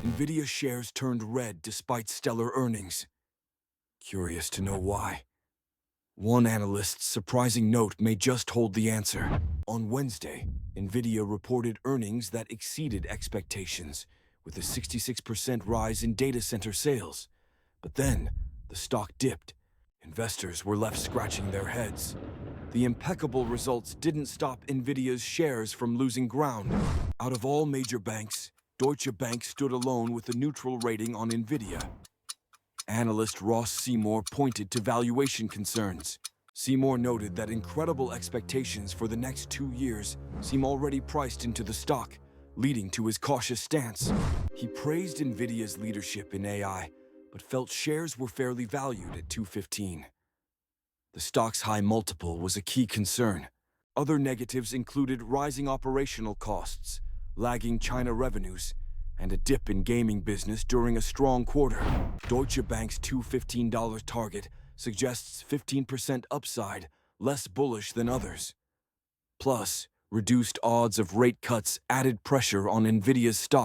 Nvidia shares turned red despite stellar earnings. Curious to know why. One analyst's surprising note may just hold the answer. On Wednesday, Nvidia reported earnings that exceeded expectations, with a 66% rise in data center sales. But then, the stock dipped. Investors were left scratching their heads. The impeccable results didn't stop Nvidia's shares from losing ground. Out of all major banks, Deutsche Bank stood alone with a neutral rating on Nvidia. Analyst Ross Seymore pointed to valuation concerns. Seymore noted that incredible expectations for the next 2 years seem already priced into the stock, leading to his cautious stance. He praised Nvidia's leadership in AI, but felt shares were fairly valued at $215. The stock's high multiple was a key concern. Other negatives included rising operational costs, lagging China revenues, and a dip in gaming business during a strong quarter. Deutsche Bank's $215 target suggests 15% upside, less bullish than others. Plus, reduced odds of rate cuts added pressure on Nvidia's stock.